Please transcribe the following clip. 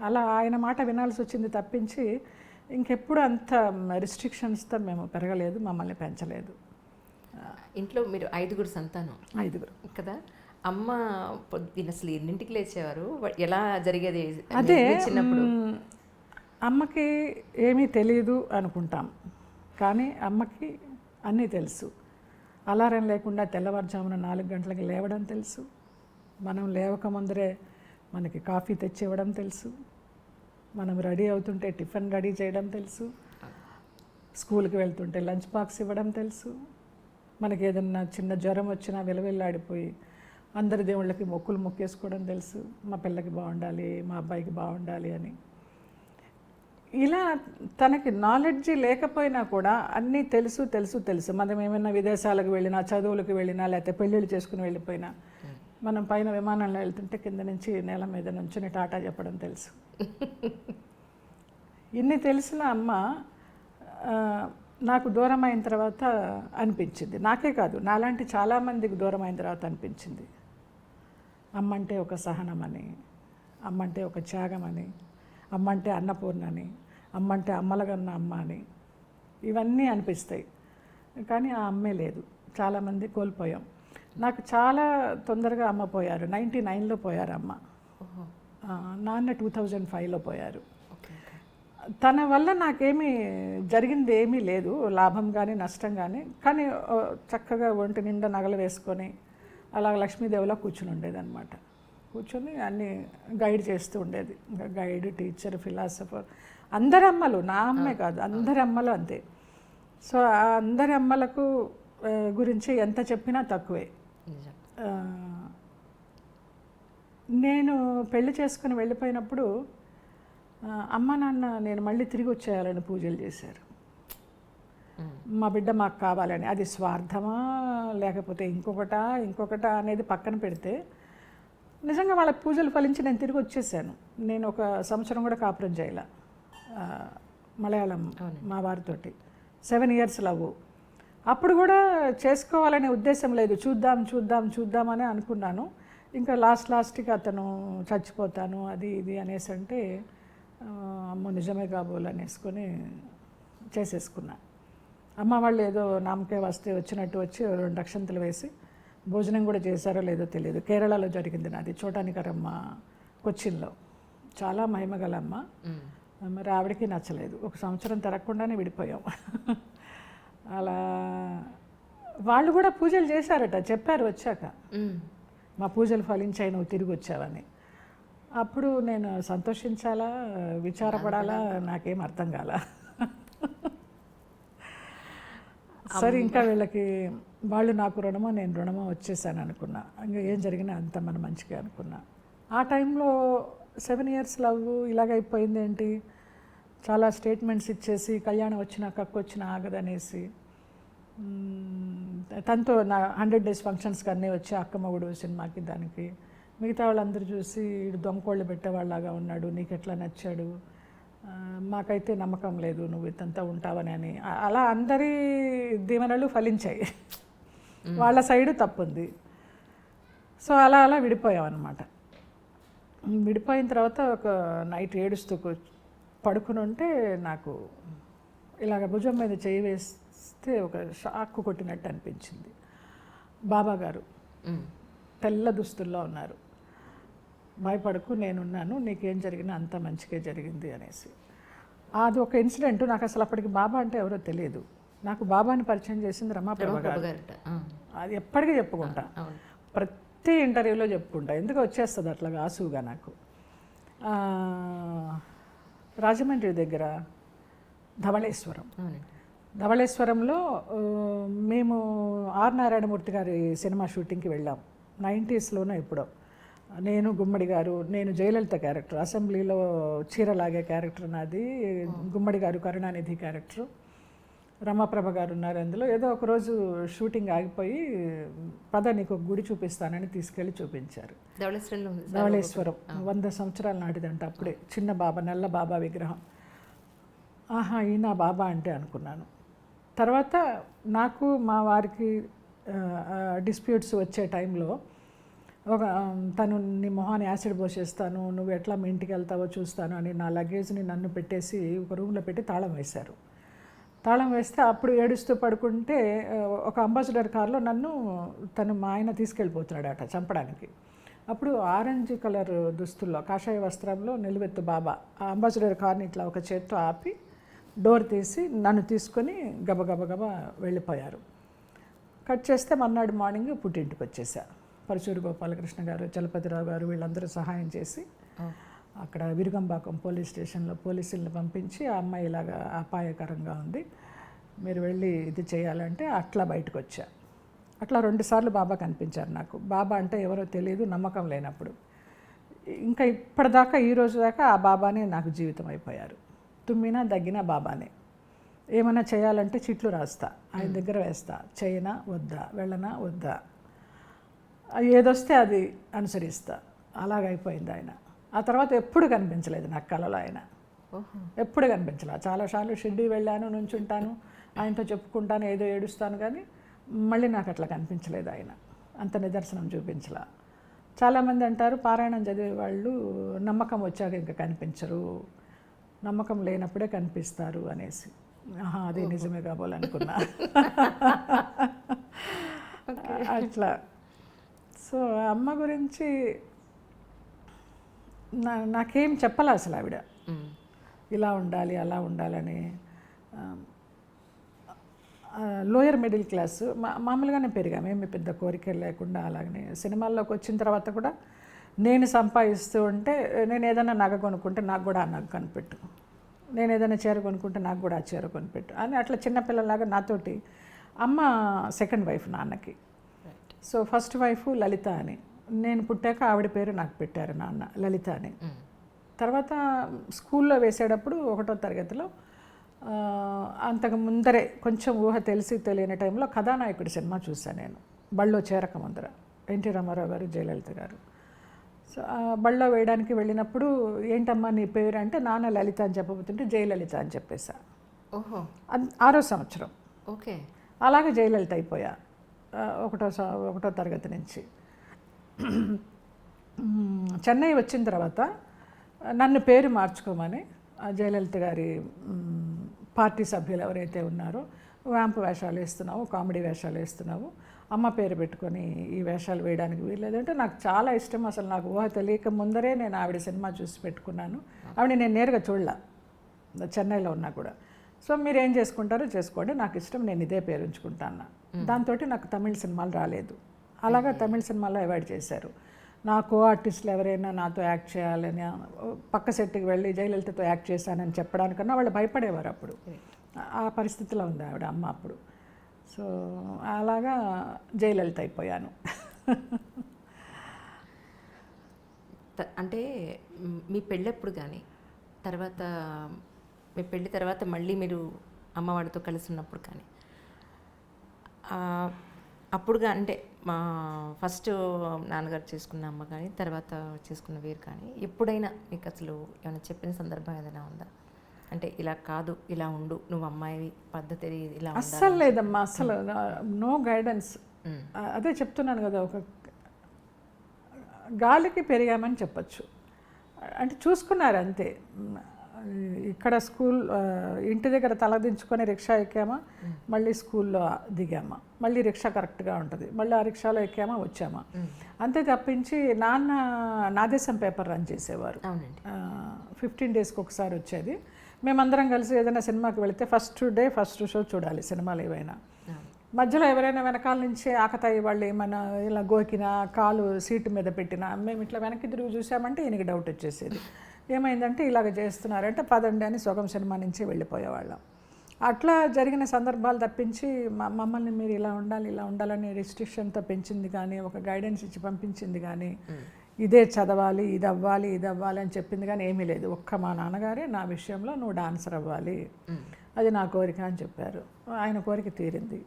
అలా ఆయన మాట వినాల్సి వచ్చింది తప్పించి ఇంకెప్పుడు అంత రిస్ట్రిక్షన్స్తో మేము పెరగలేదు, మమ్మల్ని పెంచలేదు. ఇంట్లో మీరు 5గురు సంతానం. 5గురు కదా. అమ్మ పొద్దున్న అసలు ఎన్నింటికి లేచేవారు, ఎలా జరిగేది అదే చిన్నప్పుడు? అమ్మకి ఏమీ తెలియదు అనుకుంటాం, కానీ అమ్మకి అన్నీ తెలుసు. అలారం లేకుండా తెల్లవారుజామున 4 గంటలకి లేవడం తెలుసు, మనం లేవకముందరే మనకి కాఫీ తెచ్చి ఇవ్వడం తెలుసు, మనం రెడీ అవుతుంటే టిఫిన్ రెడీ చేయడం తెలుసు, స్కూల్కి వెళ్తుంటే లంచ్ బాక్స్ ఇవ్వడం తెలుసు, మనకి ఏదన్నా చిన్న జ్వరం వచ్చినా విలవిల్లాడిపోయి అందరి దేవుళ్ళకి మొక్కులు మొక్కేసుకోవడం తెలుసు, మా పిల్లకి బాగుండాలి, మా అబ్బాయికి బాగుండాలి అని. ఇలా తనకి నాలెడ్జి లేకపోయినా కూడా అన్నీ తెలుసు తెలుసు తెలుసు. మనం ఏమైనా విదేశాలకు వెళ్ళినా, చదువులకు వెళ్ళినా, లేకపోతే పెళ్ళిళ్ళు చేసుకుని వెళ్ళిపోయినా, మనం పైన విమానంలో వెళ్తుంటే కింద నుంచి నేల మీద నుంచుని టాటా చెప్పడం తెలుసు. ఇన్ని తెలిసిన అమ్మ నాకు దూరం అయిన తర్వాత అనిపించింది, నాకే కాదు నాలాంటి చాలామందికి దూరం అయిన తర్వాత అనిపించింది, అమ్మంటే ఒక సహనమని, అమ్మంటే ఒక త్యాగమని, అమ్మంటే అన్నపూర్ణని, అమ్మంటే అమ్మలగన్న అమ్మ అని, ఇవన్నీ అనిపిస్తాయి. కానీ ఆ అమ్మే లేదు, చాలామంది కోల్పోయాం. నాకు చాలా తొందరగా అమ్మ పోయారు, 99లో పోయారు అమ్మ. నాన్న 2005లో పోయారు. తన వల్ల నాకేమీ జరిగింది ఏమీ లేదు, లాభం కానీ నష్టం కానీ. కానీ చక్కగా ఒంటి నిండా నగలు వేసుకొని అలా లక్ష్మీదేవిలా కూర్చుని ఉండేదన్నమాట. కూర్చొని అన్నీ గైడ్ చేస్తూ ఉండేది. గైడ్, టీచర్, ఫిలాసఫర్, అందరి అమ్మలు, నా అమ్మే కాదు అందరి అమ్మలు అంతే. సో ఆ అందరి అమ్మలకు గురించి ఎంత చెప్పినా తక్కువే. నేను పెళ్లి చేసుకుని వెళ్ళిపోయినప్పుడు అమ్మ నాన్న నేను మళ్ళీ తిరిగి వచ్చేయాలని పూజలు చేశారు. మా బిడ్డ మాకు కావాలని. అది స్వార్థమా లేకపోతే ఇంకొకటా అనేది పక్కన పెడితే నిజంగా వాళ్ళ పూజలు ఫలించి నేను తిరిగి వచ్చేసాను. నేను ఒక సంవత్సరం కూడా కాపురం చేయాల, మలయాళం మా వారితోటి 7 ఇయర్స్ లవ్. అప్పుడు కూడా చేసుకోవాలనే ఉద్దేశం లేదు, చూద్దామని అనుకున్నాను. ఇంకా లాస్ట్కి అతను చచ్చిపోతాను అది ఇది అనేసి అంటే అమ్మో నిజమే కాబోలు అనేసుకొని చేసేసుకున్నా. అమ్మ వాళ్ళు ఏదో నామకే వస్తే వచ్చినట్టు వచ్చి 2 అక్షంతలు వేసి భోజనం కూడా చేశారో లేదో తెలియదు. కేరళలో జరిగింది నాది, చోటానికరమ్మ, కొచ్చిన్లో. చాలా మహిమగల అమ్మ. మరి ఆవిడకి నచ్చలేదు, 1 సంవత్సరం తిరగకుండానే విడిపోయాం. అలా వాళ్ళు కూడా పూజలు చేశారట, చెప్పారు వచ్చాక, మా పూజలు ఫలించాయి నువ్వు తిరిగి వచ్చావని. అప్పుడు నేను సంతోషించాలా విచారపడాలా నాకేం అర్థం కాల. సరే ఇంకా వీళ్ళకి వాళ్ళు నాకు రుణమో నేను రుణమో వచ్చేసాను అనుకున్నా. ఇంకా ఏం జరిగినా అంత మన మంచిగా అనుకున్నా. ఆ టైంలో 7 ఇయర్స్ లవ్ ఇలాగైపోయింది ఏంటి, చాలా స్టేట్మెంట్స్ ఇచ్చేసి కళ్యాణం వచ్చినా కక్కొచ్చినా ఆగదనేసి తనతో నా 100 days ఫంక్షన్స్కి అన్నీ వచ్చి అక్కమ్మగుడు సినిమాకి దానికి మిగతా వాళ్ళందరూ చూసి దొంగకోళ్ళు పెట్టేవాళ్ళలాగా ఉన్నాడు, నీకు ఎట్లా నచ్చాడు, మాకైతే నమ్మకం లేదు నువ్వు ఇతంతా ఉంటావని అని. అలా అందరి దీవెనలు ఫలించాయి, వాళ్ళ సైడు తప్పుంది. సో అలా విడిపోయాం అన్నమాట. విడిపోయిన తర్వాత ఒక నైట్ ఏడుస్తూ పడుకుని ఉంటే నాకు ఇలాగ భుజం మీద చేయి వేస్తే ఒక షాక్ కొట్టినట్టు అనిపించింది. బాబా గారు తెల్ల దుస్తుల్లో ఉన్నారు. భయపడకు నేనున్నాను, నీకేం జరిగినా అంత మంచిగా జరిగింది అనేసి. అది ఒక ఇన్సిడెంట్. నాకు అసలు అప్పటికి బాబా అంటే ఎవరో తెలియదు. నాకు బాబాని పరిచయం చేసింది రమాప్రభ గారు. అది ఎప్పటికీ చెప్పుకుంటా, ప్రతి ఇంటర్వ్యూలో చెప్పుకుంటా, ఎందుకు వచ్చేస్తుంది అట్లాగా ఆసుగా నాకు. రాజమండ్రి దగ్గర ధవళేశ్వరంలో మేము ఆర్ నారాయణమూర్తి గారి సినిమా షూటింగ్కి వెళ్ళాం 90sలోనో ఎప్పుడో. నేను, గుమ్మడి గారు, నేను జయలలిత క్యారెక్టర్, అసెంబ్లీలో చీరలాగే క్యారెక్టర్ నాది, గుమ్మడి గారు కరుణానిధి క్యారెక్టరు, రమాప్రభ గారు ఉన్నారు అందులో. ఏదో ఒకరోజు షూటింగ్ ఆగిపోయి పద నీకు ఒక గుడి చూపిస్తానని తీసుకెళ్ళి చూపించారు. ధవళేశ్వరం 100 సంవత్సరాల నాటిదంట. అప్పుడే చిన్న బాబా, నల్ల బాబా విగ్రహం. ఆహా ఈయన బాబా అంటే అనుకున్నాను. తర్వాత నాకు మా వారికి డిస్ప్యూట్స్ వచ్చే టైంలో ఒక తను నీ మొహాన్ని యాసిడ్ పోసేస్తాను, నువ్వు ఎట్లా మీ ఇంటికి వెళ్తావో చూస్తాను అని నా లగేజ్ని నన్ను పెట్టేసి ఒక రూమ్లో పెట్టి తాళం వేశారు. తాళం వేస్తే అప్పుడు ఏడుస్తూ పడుకుంటే ఒక అంబాసిడర్ కార్లో నన్ను మా ఆయన తీసుకెళ్ళిపోతున్నాడట చంపడానికి. అప్పుడు ఆరెంజ్ కలర్ దుస్తుల్లో కాషాయ వస్త్రంలో నిలువెత్తు బాబా ఆ అంబాసిడర్ కార్ని ఇట్లా ఒక చేత్తో ఆపి డోర్ తీసి నన్ను తీసుకొని గబగబ వెళ్ళిపోయారు. కట్ చేస్తే మర్నాడు మార్నింగ్ పుట్టింటికి వచ్చేసా. పరచూరు గోపాలకృష్ణ గారు, చలపతిరావు గారు వీళ్ళందరూ సహాయం చేసి అక్కడ విరుగంబాకం పోలీస్ స్టేషన్లో పోలీసులను పంపించి ఆ అమ్మాయి ఇలాగా అపాయకరంగా ఉంది, మీరు వెళ్ళి ఇది చేయాలంటే అట్లా బయటకు వచ్చా. అట్లా 2 సార్లు బాబా కనిపించారు నాకు. బాబా అంటే ఎవరో తెలియదు, నమ్మకం లేనప్పుడు. ఇంకా ఇప్పటిదాకా ఈ రోజు దాకా ఆ బాబానే నాకు జీవితం అయిపోయారు. తుమ్మినా దగ్గినా బాబానే. ఏమైనా చేయాలంటే చిట్లు రాస్తా, ఆయన దగ్గర వేస్తా, చేయనా వద్దా, వెళ్ళనా వద్దా, ఏదొస్తే అది అనుసరిస్తా. అలాగైపోయింది ఆయన. ఆ తర్వాత ఎప్పుడు కనిపించలేదు నాకు కలలో ఆయన, ఎప్పుడు కనిపించలే. చాలాసార్లు షిర్డీ వెళ్ళాను, నుంచుంటాను, ఆయనతో చెప్పుకుంటాను, ఏదో ఏడుస్తాను, కానీ మళ్ళీ నాకు అట్లా కనిపించలేదు ఆయన, అంత నిదర్శనం చూపించలా. చాలామంది అంటారు పారాయణం చదివే వాళ్ళు నమ్మకం వచ్చాక ఇంకా కనిపించరు, నమ్మకం లేనప్పుడే కనిపిస్తారు అనేసి. అది నిజమే కాబోలనుకున్నా. అట్లా. సో అమ్మ గురించి నాకేం చెప్పాలి అసలు ఆవిడ ఇలా ఉండాలి అలా ఉండాలని. లోయర్ మిడిల్ క్లాస్ మామూలుగానే పెరిగాము, ఏమి పెద్ద కోరికలు లేకుండా. అలాగనే సినిమాల్లోకి వచ్చిన తర్వాత కూడా నేను సంపాదిస్తూ ఉంటే నేను ఏదైనా నగ కొనుక్కుంటే నాకు కూడా ఆ నగ కొనిపెట్టు, నేను ఏదైనా చీర కొనుక్కుంటే నాకు కూడా ఆ చీర కొనిపెట్టు అని అట్లా చిన్నపిల్లలాగా నాతోటి. అమ్మ సెకండ్ వైఫ్ నాన్నకి. సో ఫస్ట్ వైఫ్ లలిత అని, నేను పుట్టాక ఆవిడ పేరు నాకు పెట్టారు నాన్న, లలిత అని. తర్వాత స్కూల్లో వేసేటప్పుడు 1వ తరగతిలో అంతకు ముందరే కొంచెం ఊహ తెలిసి తెలియని టైంలో కథానాయకుడి సినిమా చూశాను నేను, బళ్ళో చేరక ముందర. ఎన్టీ రామారావు గారు, జయలలిత గారు. సో బళ్ళో వేయడానికి వెళ్ళినప్పుడు ఏంటమ్మా నీ పేరు అంటే నాన్న లలిత అని చెప్పబోతుంటే జయలలిత అని చెప్పేసా. ఓహో, 6వ సంవత్సరం. ఓకే. అలాగే జయలలిత అయిపోయా 1వ తరగతి నుంచి. చెన్నై వచ్చిన తర్వాత నన్ను పేరు మార్చుకోమని జయలలిత గారి పార్టీ సభ్యులు ఎవరైతే ఉన్నారో, వ్యాంపు వేషాలు వేస్తున్నావు, కామెడీ వేషాలు వేస్తున్నావు, అమ్మ పేరు పెట్టుకొని ఈ వేషాలు వేయడానికి వీల్లేదంటే నాకు చాలా ఇష్టం. అసలు నాకు ఊహ తెలియక ముందరే నేను ఆవిడ సినిమా చూసి పెట్టుకున్నాను. ఆవిడ నేను నేరుగా చూడలా, చెన్నైలో ఉన్నా కూడా. సో మీరు ఏం చేసుకుంటారో చేసుకోండి, నాకు ఇష్టం, నేను ఇదే పేరు ఉంచుకుంటాను. దాంతో నాకు తమిళ సినిమాలు రాలేదు. అలాగా తమిళ సినిమాలో అవాయిడ్ చేశారు. నా కో ఆర్టిస్టులు ఎవరైనా నాతో యాక్ట్ చేయాలని పక్క సెట్కి వెళ్ళి జయలలితతో యాక్ట్ చేశానని చెప్పడానికన్నా వాళ్ళు భయపడేవారు. అప్పుడు ఆ పరిస్థితిలో ఉంది ఆవిడ అమ్మ అప్పుడు. సో అలాగా జయలలిత అయిపోయాను. అంటే మీ పెళ్ళెప్పుడు కానీ తర్వాత మీ పెళ్ళి తర్వాత మళ్ళీ మీరు అమ్మవాడితో కలిసి ఉన్నప్పుడు కానీ అప్పుడుగా అంటే మా ఫస్ట్ నాన్నగారు చేసుకున్న అమ్మ కానీ తర్వాత చేసుకున్న వీరు కానీ ఎప్పుడైనా మీకు అసలు ఏమైనా చెప్పిన సందర్భం ఏదైనా ఉందా? అంటే ఇలా కాదు, ఇలా ఉండు, నువ్వు అమ్మాయి పద్ధతి ఇలా అస్సలు లేదమ్మా, అస్సలు నో గైడెన్స్. అదే చెప్తున్నాను కదా, ఒక గాలికి పెరిగామని చెప్పచ్చు. అంటే చూసుకున్నారు అంతే. ఇక్కడ స్కూల్ ఇంటి దగ్గర తలదించుకొని రిక్షా ఎక్కామా, మళ్ళీ స్కూల్లో దిగామా, మళ్ళీ రిక్షా కరెక్ట్గా ఉంటుంది, మళ్ళీ ఆ రిక్షాలో ఎక్కామా వచ్చామా, అంతే తప్పించి. నాన్న నాదేశం పేపర్ రన్ చేసేవారు. 15 డేస్కి ఒకసారి వచ్చేది. మేమందరం కలిసి ఏదైనా సినిమాకి వెళితే ఫస్ట్ డే ఫస్ట్ షో చూడాలి సినిమాలు ఏవైనా. మధ్యలో ఎవరైనా వెనకాల నుంచి ఆకతాయి వాళ్ళు ఏమైనా ఇలా గోకినా, కాలు సీటు మీద పెట్టినా మేము ఇట్లా వెనక్కి తిరిగి చూసామంటే ఈయనకి డౌట్ వచ్చేసేది. ఏమైందంటే ఇలాగ చేస్తున్నారంటే పదండి అని సొగం సినిమా నుంచి వెళ్ళిపోయేవాళ్ళం. అట్లా జరిగిన సందర్భాలు తప్పించి మమ్మల్ని మీరు ఇలా ఉండాలి ఇలా ఉండాలని రిస్ట్రిక్షన్తో పెంచింది కానీ, ఒక గైడెన్స్ ఇచ్చి పంపించింది కానీ, ఇదే చదవాలి, ఇది అవ్వాలి, ఇది అవ్వాలి అని చెప్పింది కానీ ఏమీ లేదు. మా నాన్నగారే నా విషయంలో నువ్వు డాన్సర్ అవ్వాలి, అది నా కోరిక అని చెప్పారు. ఆయన కోరిక తీరింది.